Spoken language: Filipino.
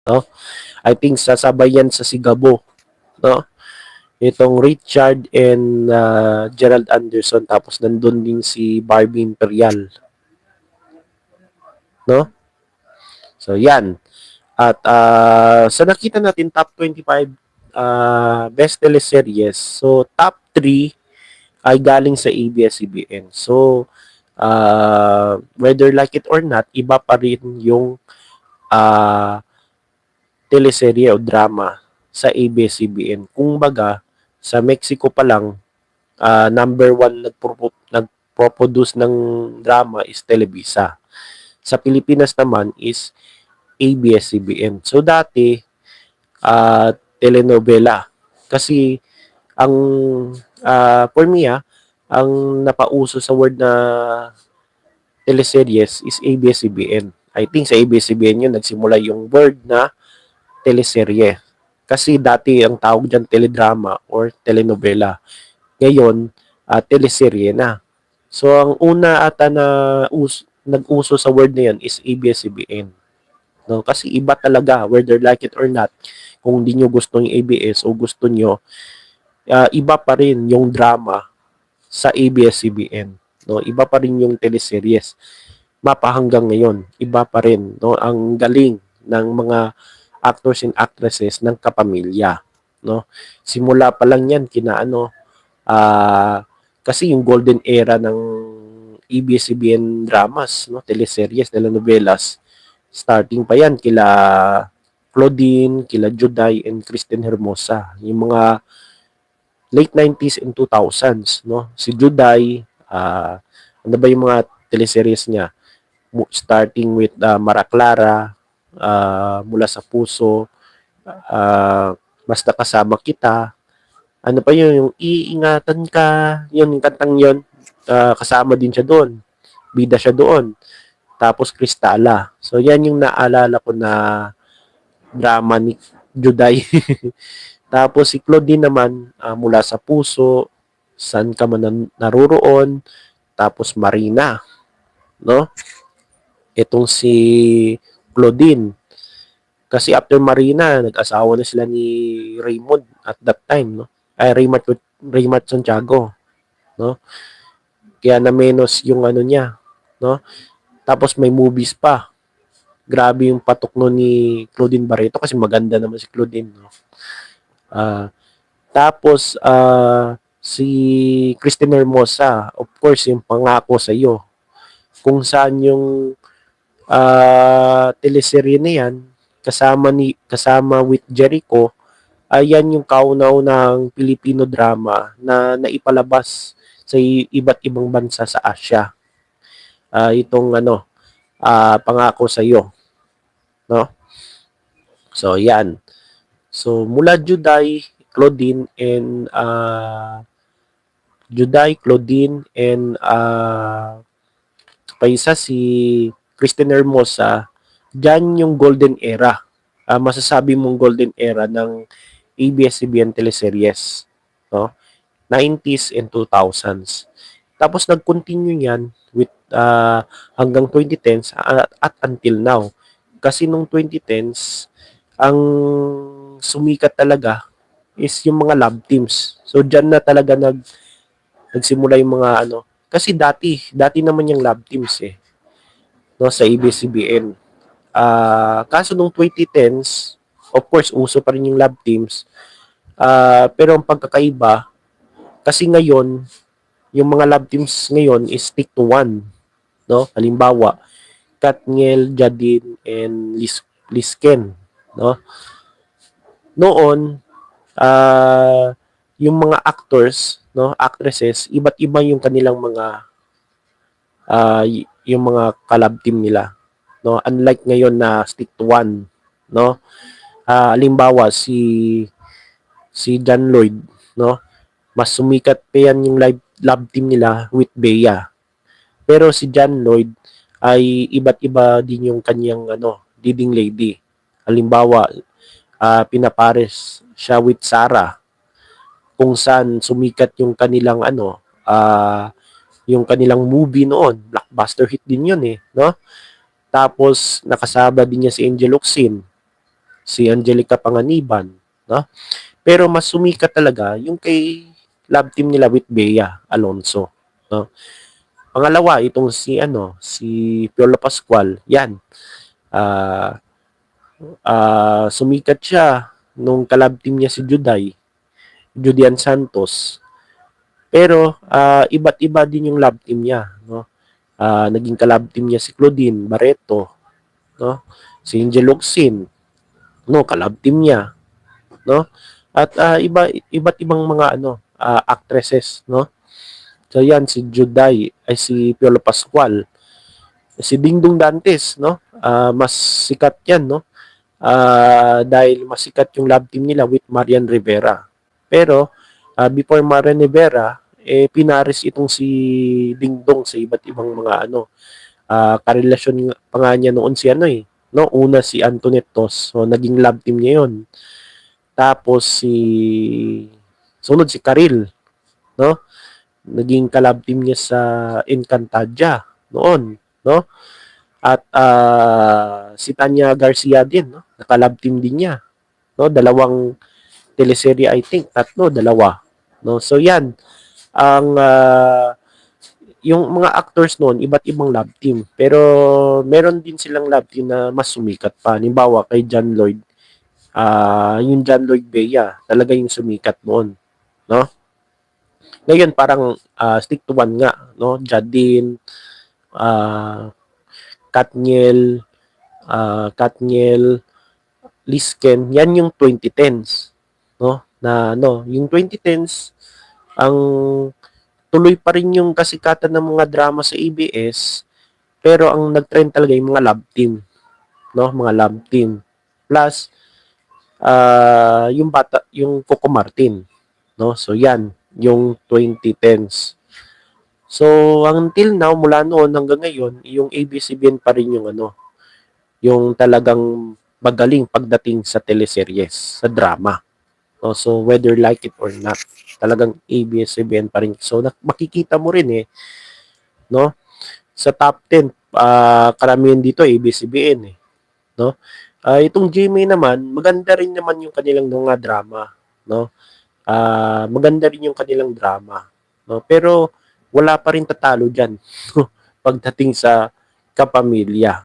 no? I think sasabay yan sa Sigabo, no? Itong Richard and Gerald Anderson, tapos nandun din si Barbie Imperial, no? So yan. At sa nakita natin top 25 best teleseries. So top 3 ay galing sa ABS-CBN. So whether like it or not, iba pa rin yung uh, teleserye o drama sa ABS-CBN. Kung baga, sa Mexico pa lang, number one nagpo-produce ng drama is Televisa. Sa Pilipinas naman is ABS-CBN. So dati, telenovela. Kasi ang for me, ang napauso sa word na teleseries is ABS-CBN. I think sa ABS-CBN yun nagsimula yung word na teleserye. Kasi dati ang tawag dyan teledrama or telenovela. Ngayon, teleserye na. So, ang una ata na nag-uso sa word na yan is ABS-CBN. No? Kasi iba talaga, whether like it or not, kung hindi nyo gusto yung ABS o gusto nyo, iba pa rin yung drama sa ABS-CBN. No? Iba pa rin yung teleseries. Mapa hanggang ngayon, iba pa rin. No? Ang galing ng mga actors and actresses ng Kapamilya. No? Simula pa lang yan, kasi yung golden era ng ABS-CBN dramas, no? Teleseries, telenovelas, starting pa yan kila Claudine, kila Juday, and Kristen Hermosa. Yung mga late 90s and 2000s, no? Si Juday, ano ba yung mga teleseries niya? Starting with Mara Clara, Mula sa Puso, Basta Kasama Kita. Ano pa yun? Yung Iingatan Ka, yun, yung kantang yun. Kasama din siya doon. Bida siya doon. Tapos Kristala. So, yan yung naalala ko na drama ni Juday. Tapos si Claudine naman, Mula sa Puso, Saan Ka Man Naroroon, tapos Marina. No? Itong si Claudine. Kasi after Marina, nag-asawa na sila ni Raymond at that time, no? Ay, Raymond Santiago, no? Kaya na menos yung ano niya, no? Tapos may movies pa. Grabe yung patok no ni Claudine Barreto kasi maganda naman si Claudine, no? Uh, tapos si Christine Hermosa, of course, yung Pangako sa iyo. Kung saan yung teleserye na yan, kasama with Jericho, ayan yung kauna-unang Filipino drama na naipalabas sa iba't ibang bansa sa Asia. Itong Pangako sa iyo, no? So yan. So mula Claudine and pa isa si Kristen Hermosa, dyan yung golden era. Masasabi mong golden era ng ABS-CBN teleseries, no? 90s and 2000s. Tapos nag-continue yan with hanggang 2010s at until now. Kasi nung 2010s, ang sumikat talaga is yung mga love teams. So diyan na talaga nagsimula yung mga ano. Kasi dati naman yung love teams no, sa ABS-CBN. Kaso nung 2010s, of course, uso pa rin yung love teams. Pero ang pagkakaiba, kasi ngayon, yung mga love teams ngayon is stick to one. No? Halimbawa, Katniel, Jadine, and Lisken. No? Noon, yung mga actors, no, actresses, iba't iba yung kanilang mga yung mga kalab team nila, no? Unlike ngayon na stick to one, no? Halimbawa si John Lloyd, no? Mas sumikat pa yan yung love team nila with Bea. Pero si John Lloyd ay iba't iba din yung kanyang leading lady. Halimbawa, pinapares siya with Sarah, kung saan sumikat yung kanilang yung kanilang movie noon. Blockbuster hit din yun no? Tapos nakasama din niya si Angel Locsin. si Angelica Panganiban, no? Pero mas sumikat talaga yung kay love team nila with Bea Alonso, no? Pangalawa, itong si Piolo Pascual, yan. Ah, Sumikat siya nung kalab team niya si Judian Santos. Pero iba't iba din yung love team niya, no? Naging kalab team niya si Claudine Barreto, no? Si Angel Locsin, no, kalab team niya, no? At iba't ibang mga actresses, no? So yan si Juday ay si Piolo Pascual, si Dingdong Dantes, no? Mas sikat 'yan, no? Dahil mas sikat yung love team nila with Marian Rivera. Pero before Marian Rivera, pinaris itong si Dingdong sa iba't ibang mga karelasyon pa nga niya noon si no? Una si Antoinette Tos, so naging love team niya 'yon. Tapos sunod si Karil, no? Naging kalab team niya sa Encantadia noon, no? At si Tanya Garcia din, no? Nakalab team din niya, no? Dalawang teleserye, I think, tatlo, dalawa, no? So yan ang yung mga actors noon, iba't ibang love team. Pero meron din silang love team na mas sumikat pa. Halimbawa kay John Lloyd, yung John Lloyd Bea, talaga yung sumikat noon, no? Ngayon parang stick to one nga, no? Jadine, uh, Katniel, Lisken, yan yung 2010s, no? Na yung 2010s ang tuloy pa rin yung kasikatan ng mga drama sa ABS, pero ang nag-trend talaga yung mga love team, no? Mga love team. Plus yung Coco Martin, no? So yan, yung 2010s. So until now, mula noon hanggang ngayon, yung ABS-CBN pa rin yung yung talagang magaling pagdating sa teleseries, sa drama. No? So whether like it or not, talagang ABS-CBN pa rin. So makikita mo rin no? Sa top 10, karamihan dito ABS-CBN no? Itong GMA naman, maganda rin naman yung kanilang mga drama, no? Maganda rin yung kanilang drama, no? Pero wala pa rin tatalo diyan pagdating sa kapamilya.